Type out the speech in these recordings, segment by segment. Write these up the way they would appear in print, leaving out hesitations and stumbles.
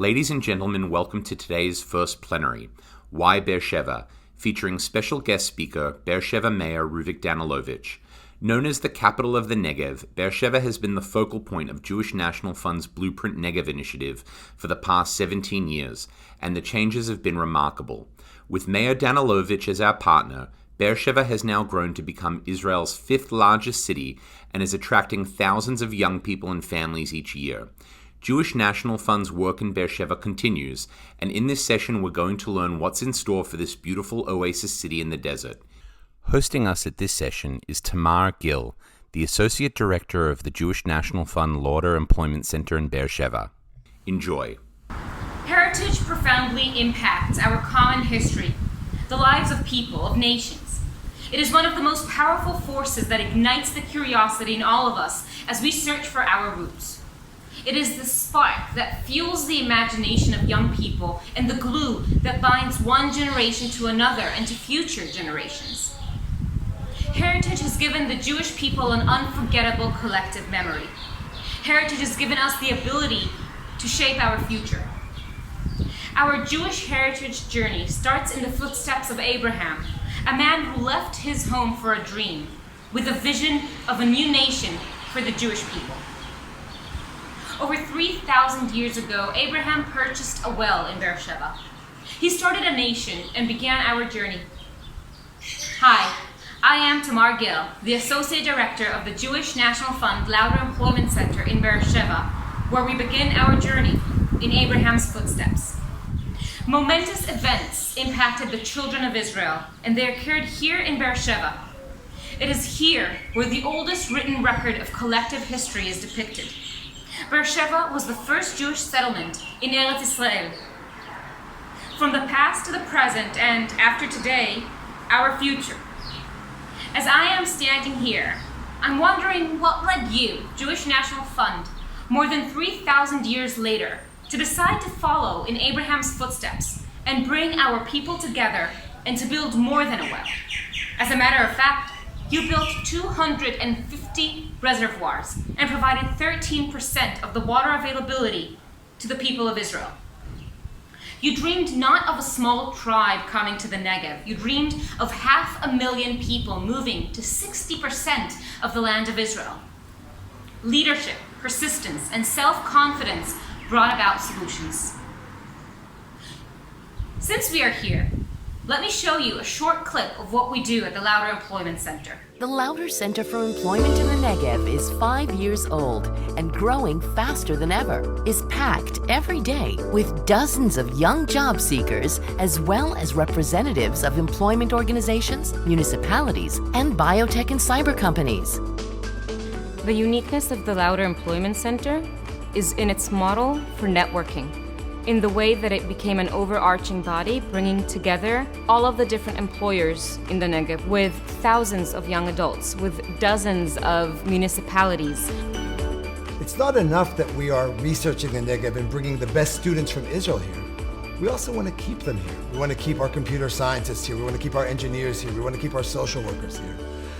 Ladies and gentlemen, welcome to today's first plenary, Why Beersheba, featuring special guest speaker Beersheba Mayor Ruvik Danilovich. Known as the capital of the Negev, Beersheba has been the focal point of Jewish National Fund's Blueprint Negev initiative for the past 17 years, and the changes have been remarkable. With Mayor Danilovich as our partner, Beersheba has now grown to become Israel's fifth largest city and is attracting thousands of young people and families each year. Jewish National Fund's work in Beersheba continues, and in this session we're going to learn what's in store for this beautiful oasis city in the desert. Hosting us at this session is Tamar, the Associate Director of the Jewish National Fund Lauder Employment Center in Beersheba. Enjoy. Heritage profoundly impacts our common history, the lives of people, of nations. It is one of the most powerful forces that ignites the curiosity in all of us as we search for our roots. It is the spark that fuels the imagination of young people and the glue that binds one generation to another and to future generations. Heritage has given the Jewish people an unforgettable collective memory. Heritage has given us the ability to shape our future. Our Jewish heritage journey starts in the footsteps of Abraham, a man who left his home for a dream, with a vision of a new nation for the Jewish people. Over 3,000 years ago, Abraham purchased a well in Beersheba. He started a nation and began our journey. Hi, I am Tamar, the Associate Director of the Jewish National Fund Lauder Employment Center in Beersheba, where we begin our journey in Abraham's footsteps. Momentous events impacted the children of Israel, and they occurred here in Beersheba. It is here where the oldest written record of collective history is depicted. Beersheba was the first Jewish settlement in Eretz Israel. From the past to the present, and after today, our future. As I am standing here, I'm wondering what led you, Jewish National Fund, more than 3,000 years later, to decide to follow in Abraham's footsteps and bring our people together and to build more than a well. As a matter of fact, you built 250 reservoirs and provided 13% of the water availability to the people of Israel. You dreamed not of a small tribe coming to the Negev. You dreamed of 500,000 people moving to 60% of the land of Israel. Leadership, persistence, and self-confidence brought about solutions. Since we are here, let me show you a short clip of what we do at the Lauder Employment Center. The Lauder Center for Employment in the Negev is 5 years old and growing faster than ever, is packed every day with dozens of young job seekers as well as representatives of employment organizations, municipalities, and biotech and cyber companies. The uniqueness of the Lauder Employment Center is in its model for networking, in the way that it became an overarching body bringing together all of the different employers in the Negev with thousands of young adults, with dozens of municipalities. It's not enough that we are researching the Negev and bringing the best students from Israel here. We also want to keep them here. We want to keep our computer scientists here. We want to keep our engineers here. We want to keep our social workers here.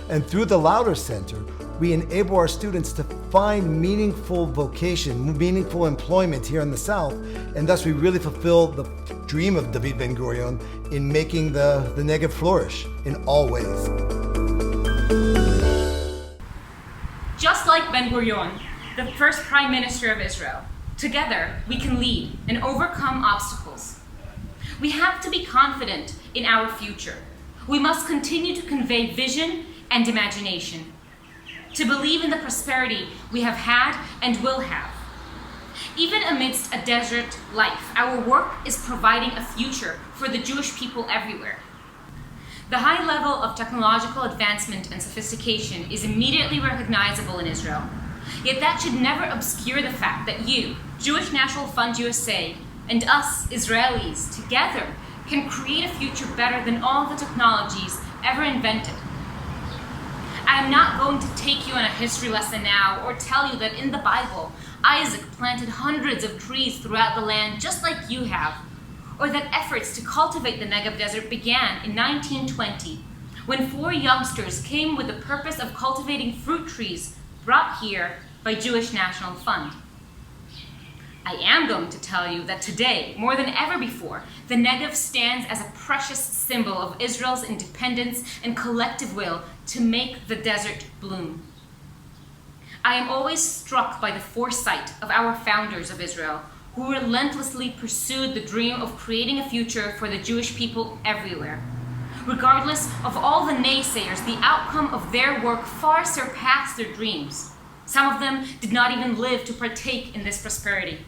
And through the Lauder Center, we enable our students to find meaningful vocation, meaningful employment here in the South, and thus we really fulfill the dream of David Ben-Gurion in making the Negev flourish in all ways. Just like Ben-Gurion, the first Prime Minister of Israel, together we can lead and overcome obstacles. We have to be confident in our future. We must continue to convey vision and imagination, to believe in the prosperity we have had and will have. Even amidst a desert life, our work is providing a future for the Jewish people everywhere. The high level of technological advancement and sophistication is immediately recognizable in Israel. Yet that should never obscure the fact that you, Jewish National Fund USA, and us, Israelis, together can create a future better than all the technologies ever invented. I am not going to take you on a history lesson now or tell you that in the Bible, Isaac planted hundreds of trees throughout the land just like you have, or that efforts to cultivate the Negev desert began in 1920, when 4 youngsters came with the purpose of cultivating fruit trees brought here by Jewish National Fund. I am going to tell you that today, more than ever before, the Negev stands as a precious symbol of Israel's independence and collective will to make the desert bloom. I am always struck by the foresight of our founders of Israel, who relentlessly pursued the dream of creating a future for the Jewish people everywhere. Regardless of all the naysayers, the outcome of their work far surpassed their dreams. Some of them did not even live to partake in this prosperity.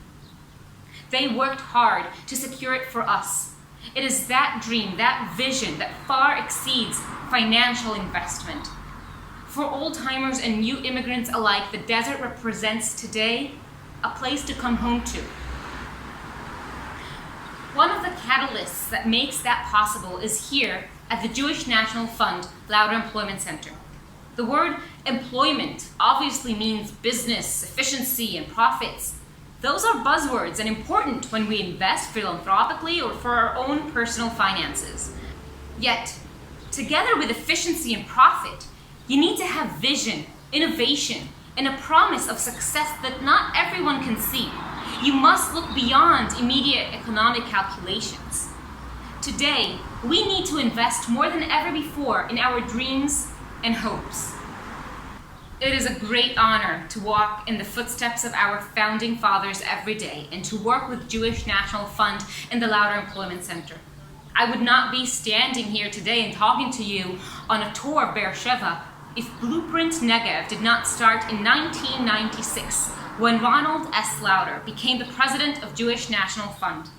They worked hard to secure it for us. It is that dream, that vision, that far exceeds financial investment. For old-timers and new immigrants alike, the desert represents today a place to come home to. One of the catalysts that makes that possible is here at the Jewish National Fund Lauder Employment Center. The word employment obviously means business, efficiency, and profits. Those are buzzwords and important when we invest philanthropically or for our own personal finances. Yet, together with efficiency and profit, you need to have vision, innovation, and a promise of success that not everyone can see. You must look beyond immediate economic calculations. Today, we need to invest more than ever before in our dreams and hopes. It is a great honor to walk in the footsteps of our founding fathers every day and to work with Jewish National Fund and the Lauder Employment Center. I would not be standing here today and talking to you on a tour of Beersheba if Blueprint Negev did not start in 1996 when Ronald S. Lauder became the president of Jewish National Fund.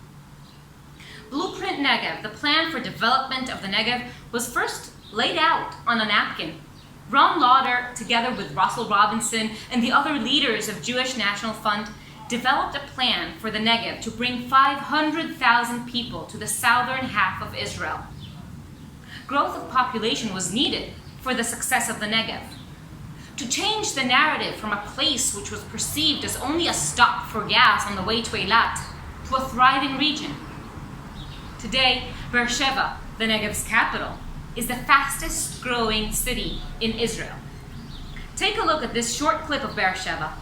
Blueprint Negev, the plan for development of the Negev, was first laid out on a napkin. Ron Lauder, together with Russell Robinson and the other leaders of Jewish National Fund, developed a plan for the Negev to bring 500,000 people to the southern half of Israel. Growth of population was needed for the success of the Negev. To change the narrative from a place which was perceived as only a stop for gas on the way to Eilat to a thriving region. Today, Beersheba, the Negev's capital, is the fastest growing city in Israel. Take a look at this short clip of Beersheba.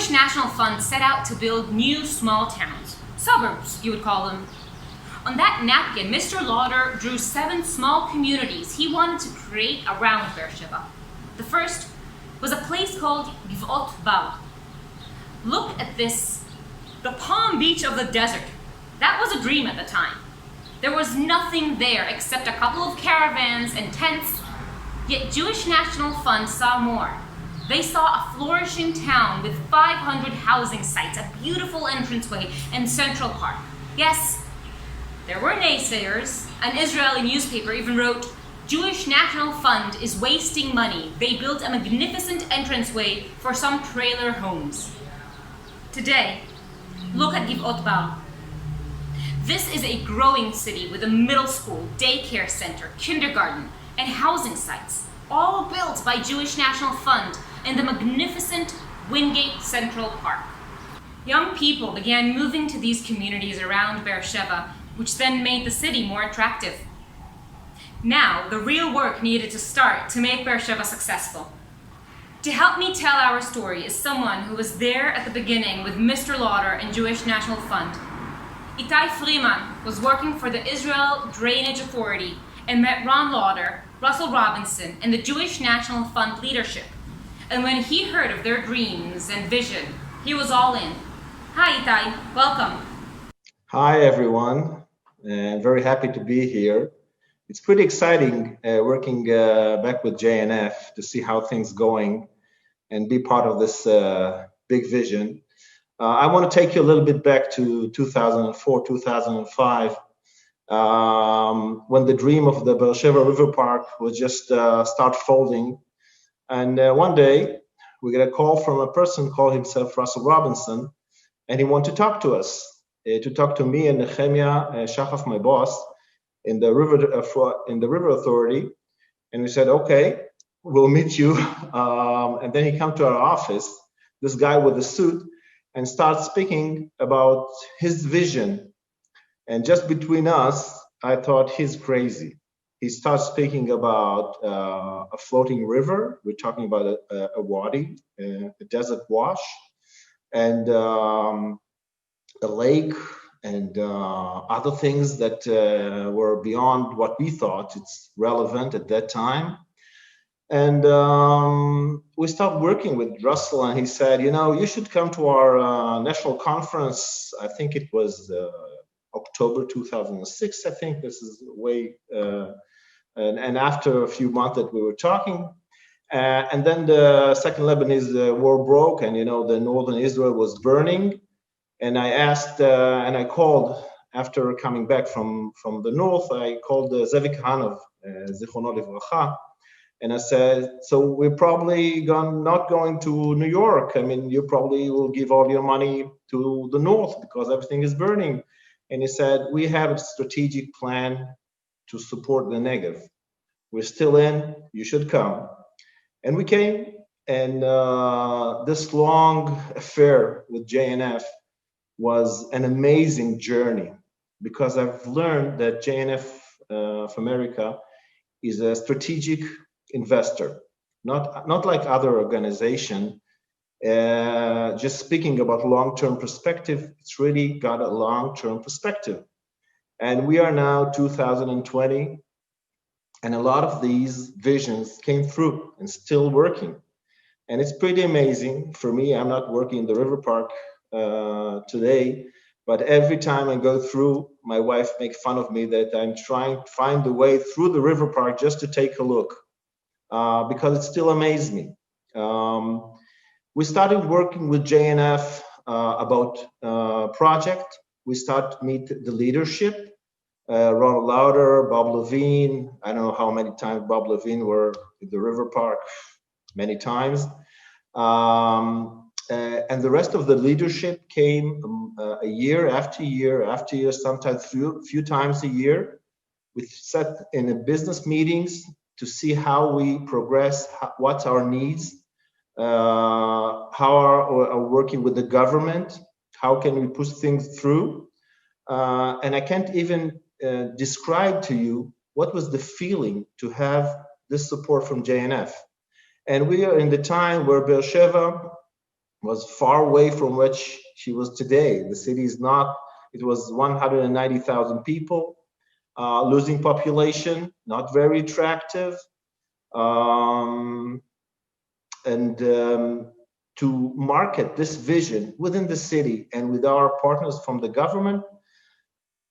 Jewish National Fund set out to build new small towns, suburbs, you would call them. On that napkin, Mr. Lauder drew 7 small communities he wanted to create around Beersheba. The first was a place called Givot Bar. Look at this, the Palm Beach of the desert. That was a dream at the time. There was nothing there except a couple of caravans and tents. Yet Jewish National Fund saw more. They saw a flourishing town with 500 housing sites, a beautiful entranceway, and Central Park. Yes, there were naysayers. An Israeli newspaper even wrote, "Jewish National Fund is wasting money. They built a magnificent entranceway for some trailer homes." Today, look at Givot Bar. This is a growing city with a middle school, daycare center, kindergarten, and housing sites, all built by Jewish National Fund and the magnificent Wingate Central Park. Young people began moving to these communities around Beersheba, which then made the city more attractive. Now, the real work needed to start to make Beersheba successful. To help me tell our story is someone who was there at the beginning with Mr. Lauder and Jewish National Fund. Itai Freeman was working for the Israel Drainage Authority and met Ron Lauder, Russell Robinson, and the Jewish National Fund leadership. And when he heard of their dreams and vision, he was all in. Hi, Itai. Welcome. Hi, everyone. I'm very happy to be here. It's pretty exciting working back with JNF to see how things going and be part of this big vision. I want to take you a little bit back to 2004, 2005, when the dream of the Beersheba River Park was just start folding. And one day, we get a call from a person called himself Russell Robinson, and he wanted to talk to us, to talk to me and Nehemiah Shachaf, my boss, in the river authority. And we said, okay, we'll meet you. And then he came to our office, this guy with a suit, and start speaking about his vision. And just between us, I thought he's crazy. He starts speaking about a floating river. We're talking about a wadi, a desert wash, and a lake, and other things that were beyond what we thought it's relevant at that time. And we started working with Russell, and he said, you know, you should come to our national conference. I think it was October 2006, I think. This is way, and after a few months that we were talking. And then the Second Lebanese War broke, and, you know, the northern Israel was burning. And I asked, and I called, after coming back from the north, I called Zevik Hanov, Zichrono Livracha, and I said, so we're probably not going to New York. I mean, you probably will give all your money to the north because everything is burning. And he said, we have a strategic plan to support the Negev. We're still in, you should come. And we came, and this long affair with JNF was an amazing journey, because I've learned that JNF of America is a strategic investor, not like other organization. Just speaking about long-term perspective, it's really got a long-term perspective. And we are now 2020, and a lot of these visions came through and still working. And it's pretty amazing for me. I'm not working in the river park today, but every time I go through, my wife makes fun of me that I'm trying to find the way through the river park just to take a look, because it still amazes me. We started working with JNF about project. We started to meet the leadership, Ron Lauder, Bob Levine. I don't know how many times Bob Levine were at the river park, many times. And the rest of the leadership came a year after year after year, sometimes few times a year. We sat in a business meetings to see how we progress, what's our needs, how are working with the government, how can we push things through. And I can't even describe to you what was the feeling to have this support from JNF. And we are in the time where Beersheba was far away from which she was today. The city is not, it was 190,000 people, losing population, not very attractive. To market this vision within the city and with our partners from the government,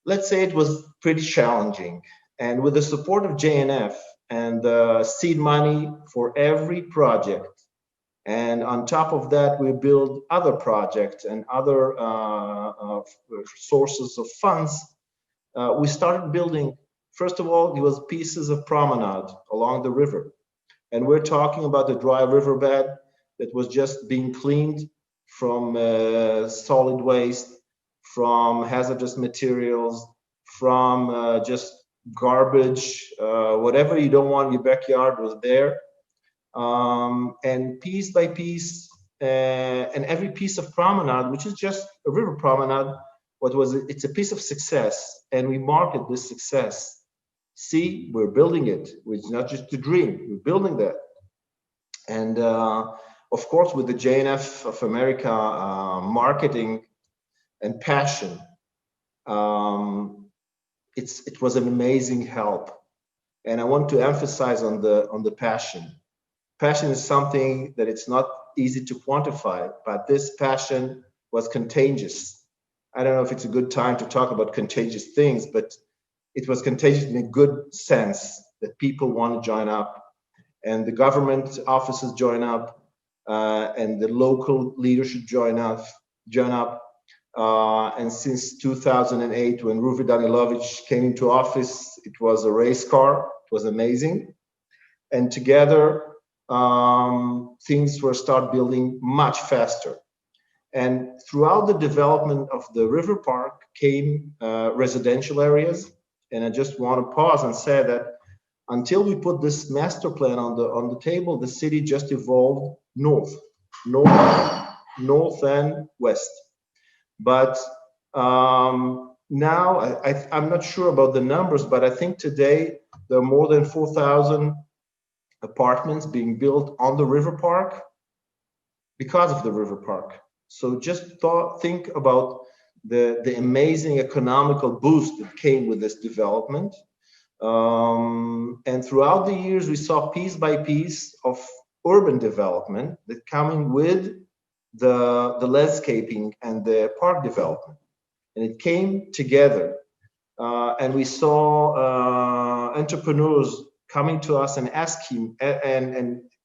let's say it was pretty challenging. And with the support of JNF and seed money for every project, and on top of that, we build other projects and other sources of funds. We started building, first of all, it was pieces of promenade along the river. And we're talking about the dry riverbed that was just being cleaned from solid waste, from hazardous materials, from just garbage, whatever you don't want in your backyard was there. And piece by piece, and every piece of promenade, which is just a river promenade, it's a piece of success, and we market this success. See, we're building it. It's not just a dream, we're building that. And of course, with the JNF of America marketing and passion, it was an amazing help. And I want to emphasize on the passion. Passion is something that it's not easy to quantify, but this passion was contagious. I don't know if it's a good time to talk about contagious things, but it was contagious in a good sense that people want to join up, and the government offices join up, and the local leadership join up. And since 2008, when Ruvik Danilovich came into office, it was a race car. It was amazing. And together, things were start building much faster. And throughout the development of the river park came residential areas. And I just want to pause and say that until we put this master plan on the table, the city just evolved north and west. But now I'm not sure about the numbers, but I think today there are more than 4,000 apartments being built on the river park because of the river park. So just think about the amazing economical boost that came with this development. And throughout the years, we saw piece by piece of urban development that coming with the landscaping and the park development. And it came together. And we saw entrepreneurs coming to us and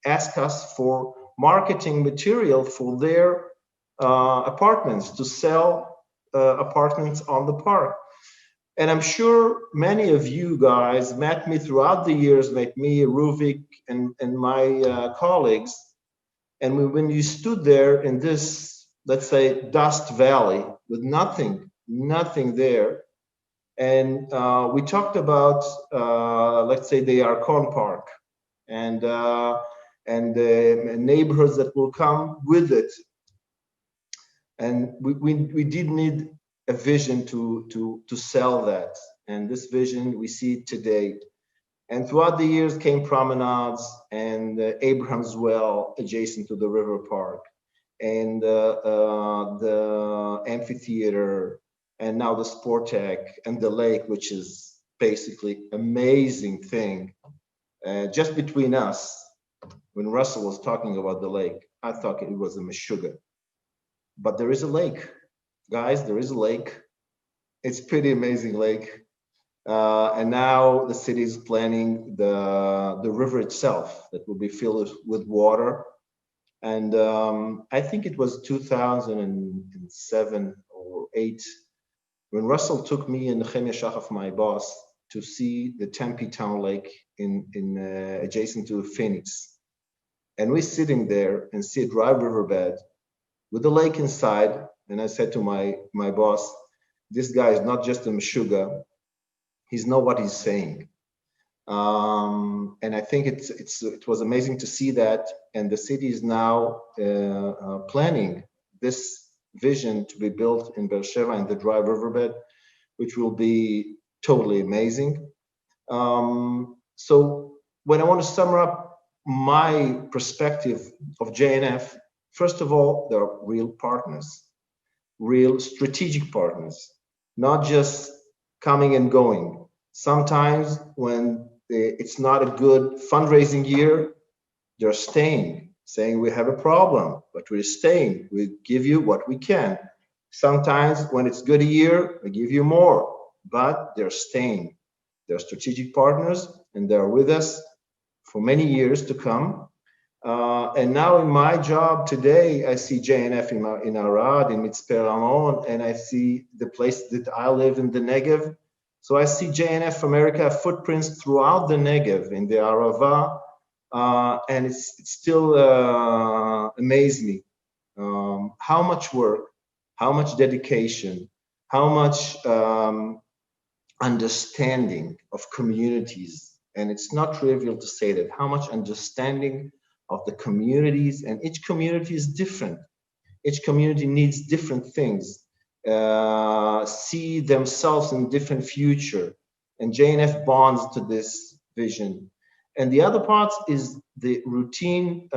ask us for marketing material for their apartments, to sell apartments on the park. And I'm sure many of you guys met me throughout the years, met me, Ruvik, and my colleagues. And when you stood there in this, let's say, dust valley with nothing there, and we talked about, let's say, the Yarkon Park and the neighborhoods that will come with it. And we did need a vision to sell that. And this vision, we see it today. And throughout the years came promenades and Abraham's Well adjacent to the river park, and the amphitheater, and now the Sportec and the lake, which is basically amazing thing. Just between us, when Russell was talking about the lake, I thought it was a meshuggah. But there is a lake, guys, there is a lake. It's a pretty amazing lake. And now the city is planning the river itself that will be filled with water. And I think it was 2007 or 8 when Russell took me and Nehemiah Shachaf, my boss, to see the Tempe Town Lake in adjacent to Phoenix. And we're sitting there and see a dry riverbed with the lake inside. And I said to my boss, this guy is not just a meshuggah. He's know what he's saying. And I think it was amazing to see that. And the city is now planning this vision to be built in Beersheba in the dry riverbed, which will be totally amazing. So when I want to sum up my perspective of JNF, First of all, there are real partners, real strategic partners, not just coming and going. Sometimes when it's not a good fundraising year, they're staying, saying we have a problem, but we're staying. We give you what we can. Sometimes when it's good a year, we give you more, but they're staying. They're strategic partners and they're with us for many years to come. And now in my job today, I see JNF in Arad, in Mitzpe Ramon, and I see the place that I live in the Negev. So I see JNF America footprints throughout the Negev, in the Arava, and it still amazes me how much work, how much dedication, how much understanding of communities, and it's not trivial to say that, how much understanding of the communities, and each community is different. Each community needs different things, see themselves in different future, and JNF bonds to this vision. And the other part is the routine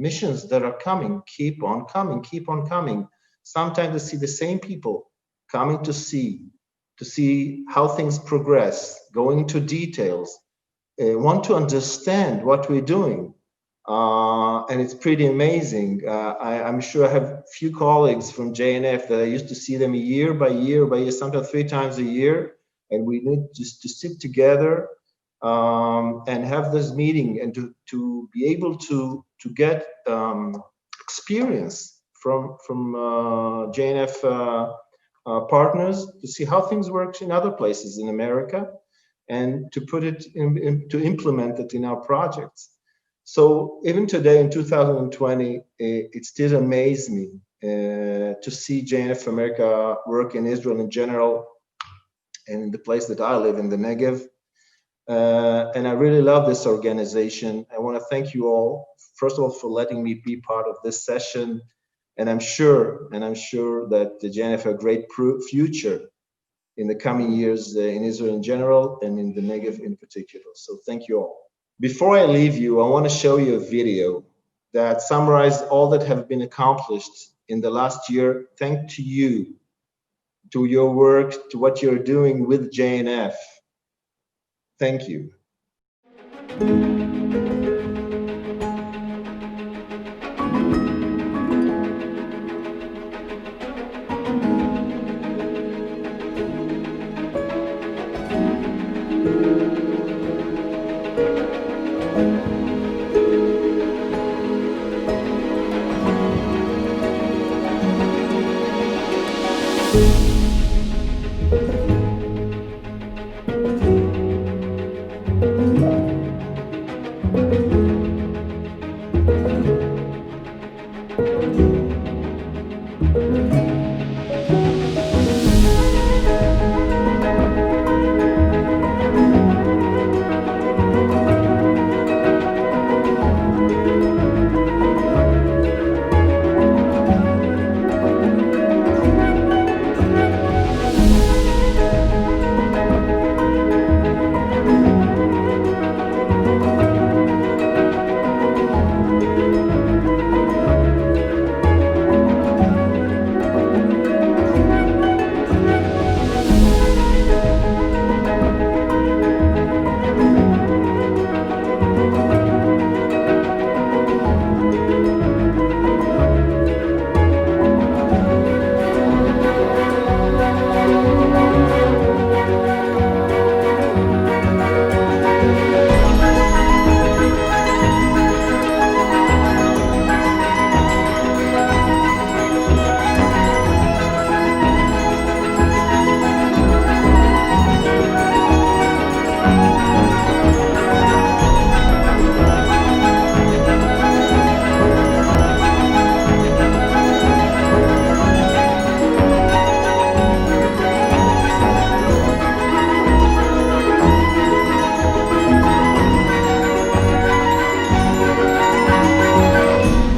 missions that are coming, keep on coming. Sometimes I see the same people coming to see how things progress, going into details, want to understand what we're doing. And it's pretty amazing. I'm sure I have few colleagues from JNF that I used to see them year by year, sometimes 3 times a year. And we need just to sit together and have this meeting and to be able to get experience from JNF partners, to see how things work in other places in America, and to put it to implement it in our projects. So even today in 2020, it still amazes me to see JNF America work in Israel in general, and in the place that I live in the Negev. And I really love this organization. I want to thank you all, first of all, for letting me be part of this session. And I'm sure that the JNF have a great future in the coming years in Israel in general and in the Negev in particular. So thank you all. Before I leave you, I want to show you a video that summarizes all that have been accomplished in the last year. Thanks to you, to your work, to what you're doing with JNF. Thank you.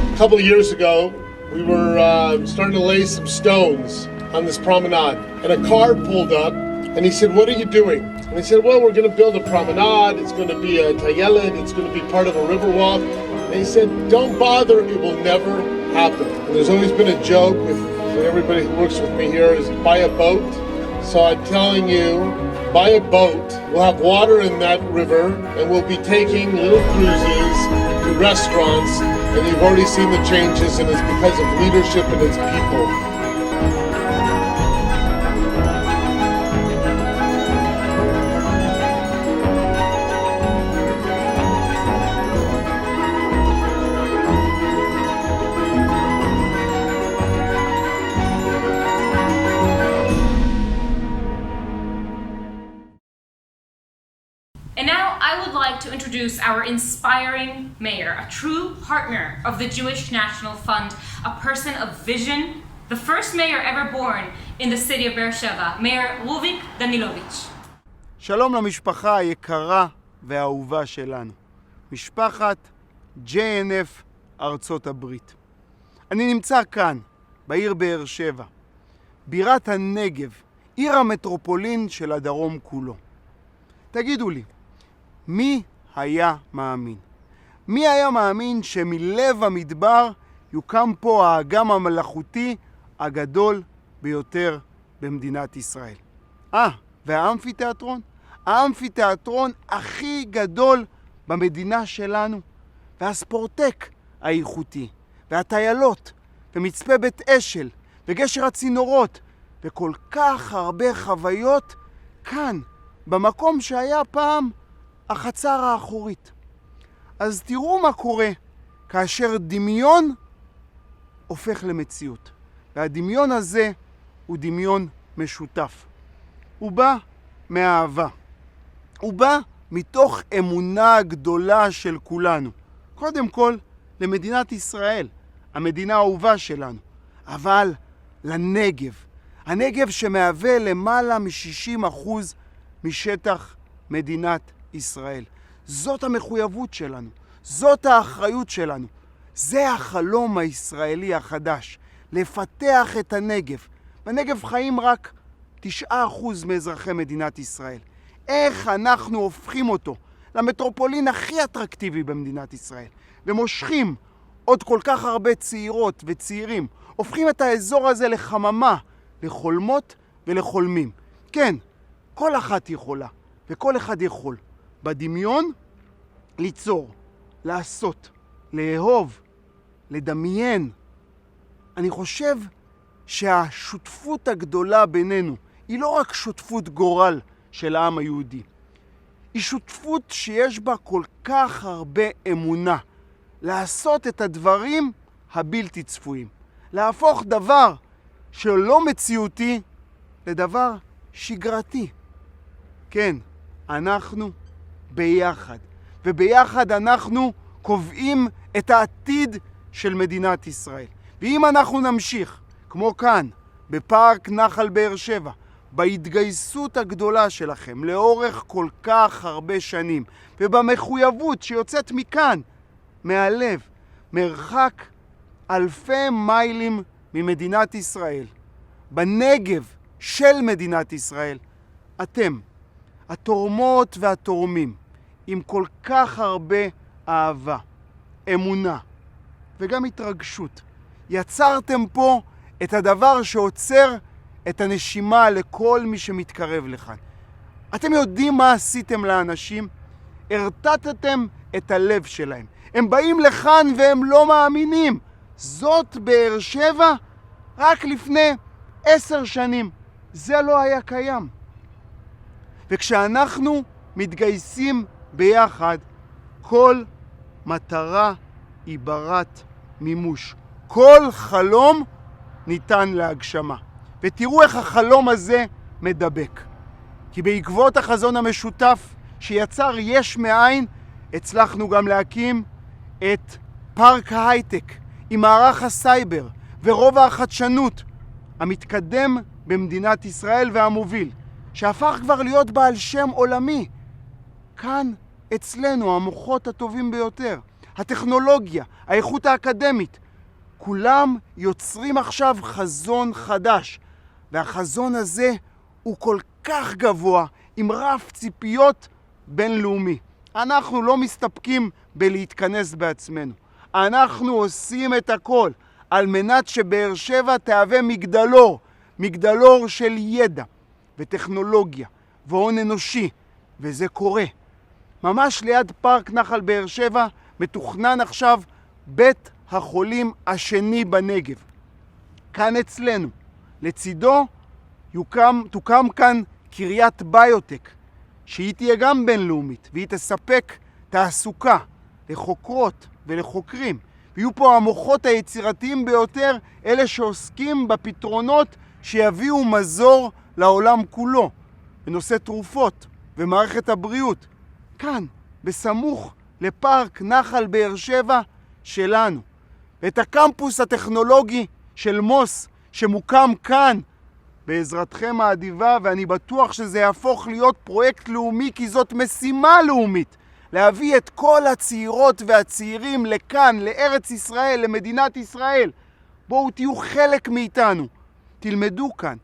A couple of years ago, we were starting to lay some stones on this promenade, and a car pulled up, and he said, "What are you doing?" And I said, "Well, we're going to build a promenade. It's going to be a tayelet. It's going to be part of a river walk." And he said, don't bother, it will never happen. And there's always been a joke with everybody who works with me here is buy a boat. So I'm telling you, buy a boat. We'll have water in that river, and we'll be taking little cruises to restaurants, and you've already seen the changes, and it's because of leadership and its people. And now I would like to introduce our inspiring mayor, a true partner of the Jewish National Fund, a person of vision, the first mayor ever born in the city of Beersheba, Mayor Ruvik Danilovich. שלום למשפחה היקרה והאהובה שלנו, משפחת JNF ארצות הברית. אני נמצא כאן, בעיר באר שבע, בירת הנגב, עיר המטרופולין של הדרום כולו. תגידו לי, מי היה מאמין? מי היה מאמין שמלב המדבר יוקם פה האגם המלאכותי הגדול ביותר במדינת ישראל? והאמפיתיאטרון? האמפיתיאטרון הכי גדול במדינה שלנו, והספורטק האיכותי, והטיילות, ומצפה בית אשל, וגשר הצינורות, וכל כך הרבה חוויות כאן, במקום שהיה פעם החצר האחורית. אז תראו מה קורה כאשר דמיון הופך למציאות. והדמיון הזה הוא דמיון משותף. הוא בא מהאהבה. הוא בא מתוך אמונה גדולה של כולנו. קודם כל למדינת ישראל, המדינה האהובה שלנו. אבל לנגב. הנגב שמהווה למעלה מ-60% משטח מדינת ישראל. זאת המחויבות שלנו. זאת האחריות שלנו. זה החלום הישראלי החדש. לפתח את הנגב. בנגב חיים רק 9% מאזרחי מדינת ישראל. איך אנחנו הופכים אותו למטרופולין הכי אטרקטיבי במדינת ישראל, ומושכים עוד כל כך הרבה צעירות וצעירים, הופכים את האזור הזה לחממה, לחולמות ולחולמים. כן, כל אחת יכולה, וכל אחד יכול. בדמיון, ליצור, לעשות, לאהוב, לדמיין. אני חושב שהשותפות הגדולה בינינו היא לא רק שותפות גורל של העם היהודי. היא שותפות שיש בה כל כך הרבה אמונה. לעשות את הדברים הבלתי צפויים. להפוך דבר שלא מציאותי לדבר שגרתי. כן, אנחנו ביחד. וביחד אנחנו קובעים את העתיד של מדינת ישראל. ואם אנחנו נמשיך, כמו כאן, בפארק נחל באר שבע, בהתגייסות הגדולה שלכם לאורך כל כך הרבה שנים, ובמחויבות שיוצאת מכאן, מהלב, מרחק אלפי מיילים ממדינת ישראל, בנגב של מדינת ישראל, אתם, התורמות והתורמים, עם כל כך הרבה אהבה, אמונה וגם התרגשות, יצרתם פה את הדבר שעוצר את הנשימה לכל מי שמתקרב לכאן. אתם יודעים מה עשיתם לאנשים? הרטטתם את הלב שלהם. הם באים לכאן והם לא מאמינים. זאת באר שבע רק לפני 10 שנים. זה לא היה קיים. וכשאנחנו מתגייסים ביחד, כל מטרה היא ברת מימוש. כל חלום ניתן להגשמה. ותראו איך החלום הזה מדבק. כי בעקבות החזון המשותף שיצר יש מאין, הצלחנו גם להקים את פארק ההייטק עם מערך הסייבר ורובע החדשנות המתקדם במדינת ישראל והמוביל, שהפך כבר להיות בעל שם עולמי. כאן אצלנו המוחות הטובים ביותר, הטכנולוגיה, האיכות האקדמית, כולם יוצרים עכשיו חזון חדש, והחזון הזה הוא כל כך גבוה, עם רף ציפיות בינלאומי. אנחנו לא מסתפקים בלהתכנס בעצמנו. אנחנו עושים את הכל על מנת שבאר שבע תהווה מגדלור, מגדלור של ידע וטכנולוגיה והון אנושי, וזה קורה. ממש ליד פארק נחל באר שבע מתוכנן עכשיו בית החולים השני בנגב. כאן אצלנו. לצידו תוקם כאן קריית ביוטק, שהיא תהיה גם בינלאומית, והיא תספק תעסוקה לחוקרות ולחוקרים. ויהיו פה המוחות היצירתיים ביותר, אלה שעוסקים בפתרונות שיביאו מזור לעולם כולו, בנושא תרופות ומערכת הבריאות. כאן, בסמוך לפארק נחל באר שבע שלנו. את הקמפוס הטכנולוגי של מוס שמוקם כאן, בעזרתכם האדיבה, ואני בטוח שזה יהפוך להיות פרויקט לאומי, כי זאת משימה לאומית. להביא את כל הצעירות והצעירים לכאן, לארץ ישראל, למדינת ישראל. בואו תהיו חלק מאיתנו. תלמדו כאן.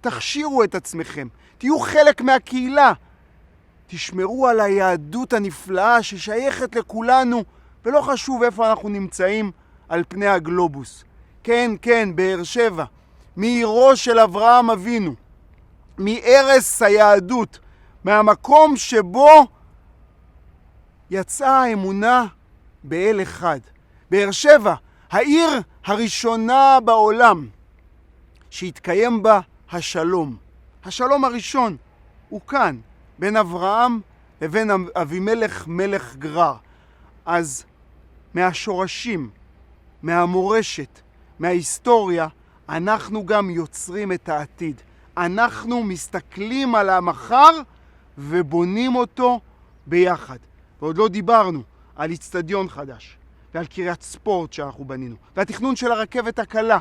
תכשירו את עצמכם. תהיו חלק מהקהילה. תשמרו על היהדות הנפלאה ששייכת לכולנו, ולא חשוב איפה אנחנו נמצאים על פני הגלובוס. כן, כן, באר שבע. מעירו של אברהם אבינו. מערש היהדות. מהמקום שבו יצאה האמונה באל אחד. באר שבע, העיר הראשונה בעולם שהתקיים בה השלום. השלום הראשון הוא כאן, בין אברהם לבין אבימלך מלך גרר. אז מהשורשים, מהמורשת, מההיסטוריה, אנחנו גם יוצרים את העתיד. אנחנו מסתכלים על המחר ובונים אותו ביחד. ועוד לא דיברנו על אצטדיון חדש, ועל קריית ספורט שאנחנו בנינו, והתכנון של הרכבת הקלה,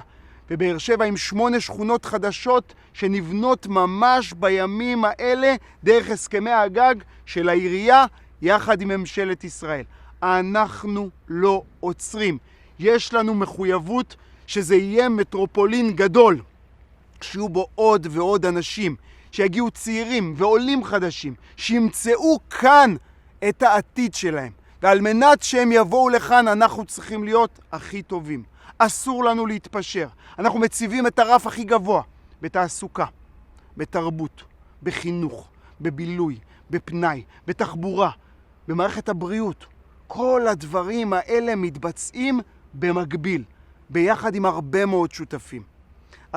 ובאר שבע עם 8 שכונות חדשות שנבנות ממש בימים האלה דרך הסכמי הגג של העירייה יחד עם ממשלת ישראל. אנחנו לא עוצרים. יש לנו מחויבות שזה יהיה מטרופולין גדול, שיהיו בו עוד ועוד אנשים, שיגיעו צעירים ועולים חדשים, שימצאו כאן את העתיד שלהם. ועל מנת שהם יבואו לכאן, אנחנו צריכים להיות הכי טובים. אסור לנו להתפשר. אנחנו מציבים את הרף הכי גבוה בתעסוקה, בתרבות, בחינוך, בבילוי, בפנאי, בתחבורה, במערכת הבריאות. כל הדברים האלה מתבצעים במקביל, ביחד עם הרבה מאוד שותפים.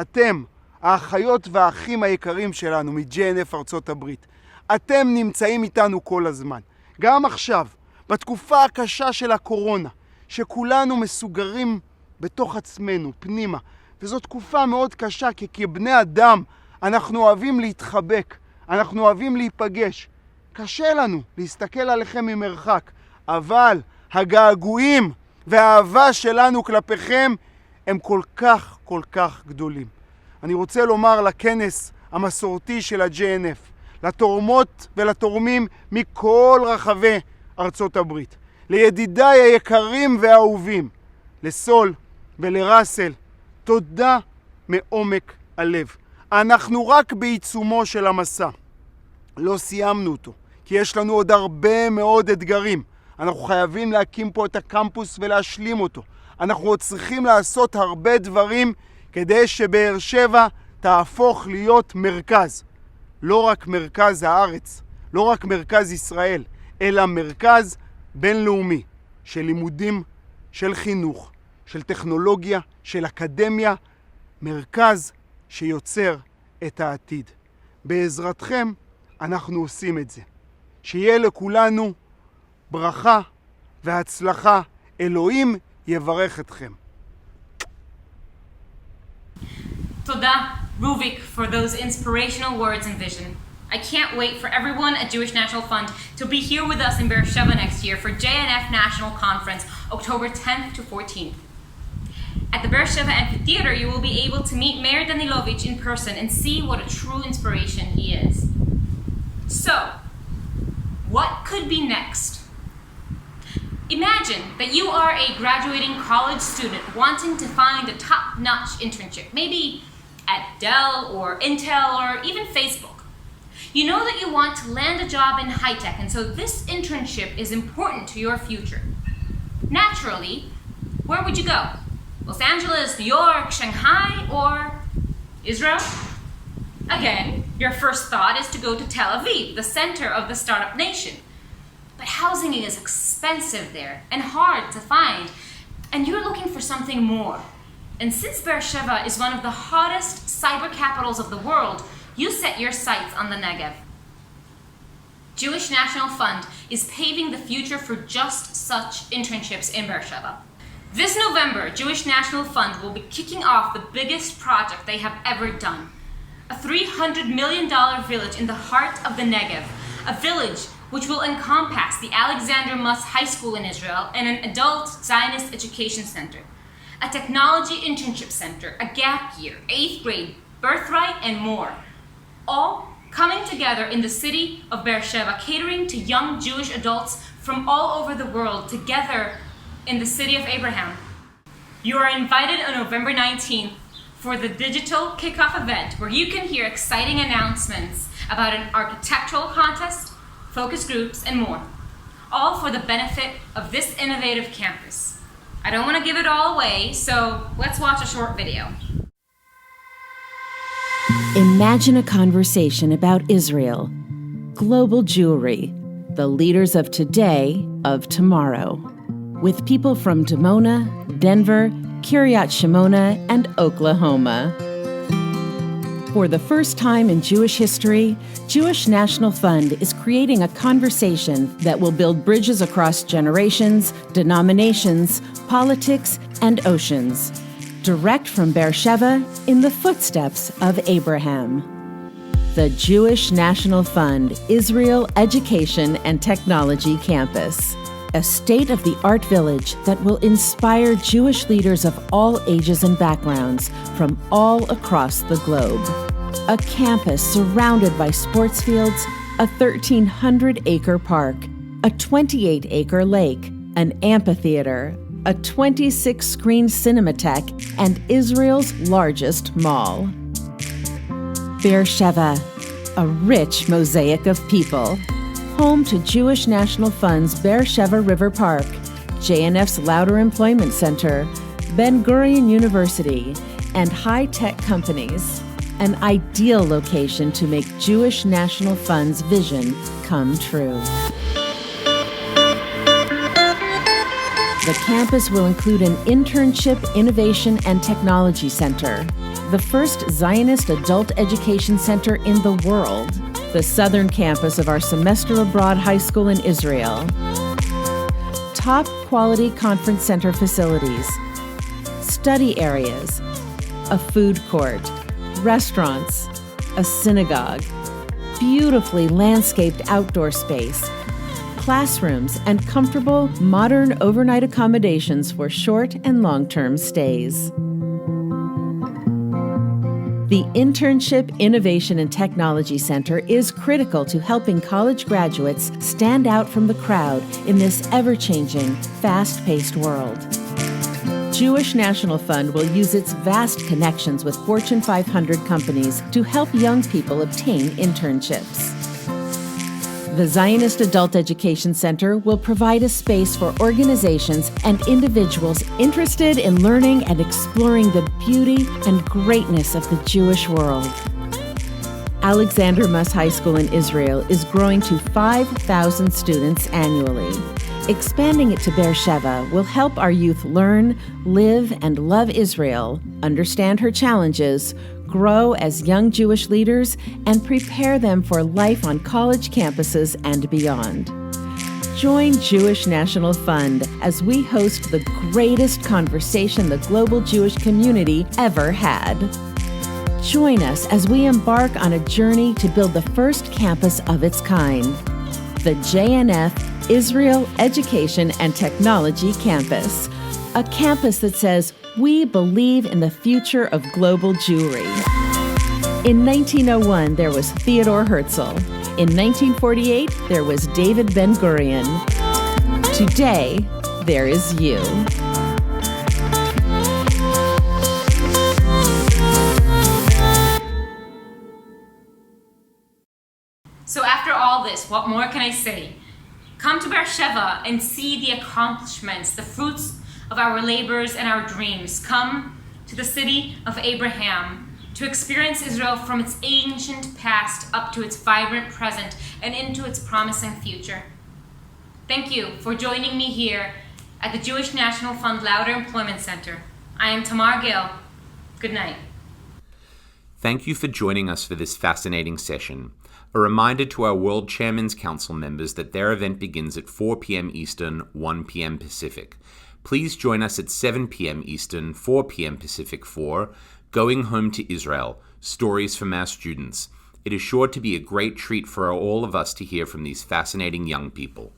אתם, האחיות והאחים היקרים שלנו מ-JNF ארצות הברית, אתם נמצאים איתנו כל הזמן. גם עכשיו, בתקופה הקשה של הקורונה, שכולנו מסוגרים בתוך עצמנו, פנימה, וזו תקופה מאוד קשה, כי כבני אדם אנחנו אוהבים להתחבק, אנחנו אוהבים להיפגש. קשה לנו להסתכל עליכם ממרחק, אבל הגעגועים והאהבה שלנו כלפיכם הם כל כך גדולים. אני רוצה לומר לכנס המסורתי של ה-JNF, לתורמות ולתורמים מכל רחבי ארצות הברית, לידידיי היקרים והאהובים, לסול ולרסל, תודה מעומק הלב. אנחנו רק בעיצומו של המסע. לא סיימנו אותו, כי יש לנו עוד הרבה מאוד אתגרים. אנחנו חייבים להקים פה את הקמפוס ולהשלים אותו. אנחנו עוד צריכים לעשות הרבה דברים כדי שבאר שבע תהפוך להיות מרכז. לא רק מרכז הארץ, לא רק מרכז ישראל, אלא מרכז בינלאומי של לימודים, של חינוך, של טכנולוגיה, של אקדמיה, מרכז שיוצר את העתיד. בעזרתכם אנחנו עושים את זה. שיהיה לכולנו ברכה והצלחה. אלוהים יברך אתכם. Toda, Ruvik, for those inspirational words and vision. I can't wait for everyone at Jewish National Fund to be here with us in Beersheba next year for JNF National Conference, October 10th to 14th. At the Beersheba Amphitheater, you will be able to meet Mayor Danilovich in person and see what a true inspiration he is. So, what could be next? Imagine that you are a graduating college student wanting to find a top-notch internship, maybe at Dell or Intel or even Facebook. You know that you want to land a job in high-tech, and so this internship is important to your future. Naturally, where would you go? Los Angeles, New York, Shanghai, or Israel? Again, your first thought is to go to Tel Aviv, the center of the startup nation. But housing is expensive there and hard to find, and you're looking for something more. And since Beersheba is one of the hottest cyber capitals of the world, you set your sights on the Negev. Jewish National Fund is paving the future for just such internships in Beersheba. This November, Jewish National Fund will be kicking off the biggest project they have ever done. A $300 million village in the heart of the Negev, a village which will encompass the Alexander Muss High School in Israel and an adult Zionist education center, a technology internship center, a gap year, 8th grade, birthright, and more. All coming together in the city of Beersheba, catering to young Jewish adults from all over the world together in the city of Abraham. You are invited on November 19th for the digital kickoff event where you can hear exciting announcements about an architectural contest, focus groups, and more, all for the benefit of this innovative campus. I don't want to give it all away, so let's watch a short video. Imagine a conversation about Israel, global Jewry, the leaders of today, of tomorrow, with people from Dimona, Denver, Kiryat Shimona, and Oklahoma. For the first time in Jewish history, Jewish National Fund is creating a conversation that will build bridges across generations, denominations, politics, and oceans. Direct from Beersheba, in the footsteps of Abraham. The Jewish National Fund Israel Education and Technology Campus. A state-of-the-art village that will inspire Jewish leaders of all ages and backgrounds from all across the globe. A campus surrounded by sports fields, a 1,300-acre park, a 28-acre lake, an amphitheater, a 26-screen cinematheque, and Israel's largest mall. Beersheba, a rich mosaic of people. Home to Jewish National Fund's Beersheba River Park, JNF's Lauder Employment Center, Ben-Gurion University, and high-tech companies. An ideal location to make Jewish National Fund's vision come true. The campus will include an internship, innovation, and technology center, the first Zionist adult education center in the world, the southern campus of our semester abroad high school in Israel, top quality conference center facilities, study areas, a food court, restaurants, a synagogue, beautifully landscaped outdoor space, classrooms, and comfortable, modern overnight accommodations for short and long-term stays. The Internship, Innovation, and Technology Center is critical to helping college graduates stand out from the crowd in this ever-changing, fast-paced world. Jewish National Fund will use its vast connections with Fortune 500 companies to help young people obtain internships. The Zionist Adult Education Center will provide a space for organizations and individuals interested in learning and exploring the beauty and greatness of the Jewish world. Alexander Muss High School in Israel is growing to 5,000 students annually. Expanding it to Beersheba will help our youth learn, live, and love Israel, understand her challenges, grow as young Jewish leaders, and prepare them for life on college campuses and beyond. Join Jewish National Fund as we host the greatest conversation the global Jewish community ever had. Join us as we embark on a journey to build the first campus of its kind, the JNF Israel Education and Technology Campus, a campus that says, we believe in the future of global Jewry. In 1901, there was Theodore Herzl. In 1948, there was David Ben-Gurion. Today, there is you. So after all this, what more can I say? Come to Beersheba and see the accomplishments, the fruits of our labors and our dreams, come to the city of Abraham to experience Israel from its ancient past up to its vibrant present and into its promising future. Thank you for joining me here at the Jewish National Fund Lauder Employment Center. I am Tamar. Good night. Thank you for joining us for this fascinating session. A reminder to our World Chairman's Council members that their event begins at 4 p.m. Eastern, 1 p.m. Pacific. Please join us at 7 p.m. Eastern, 4 p.m. Pacific for Going Home to Israel, Stories from Our Students. It is sure to be a great treat for all of us to hear from these fascinating young people.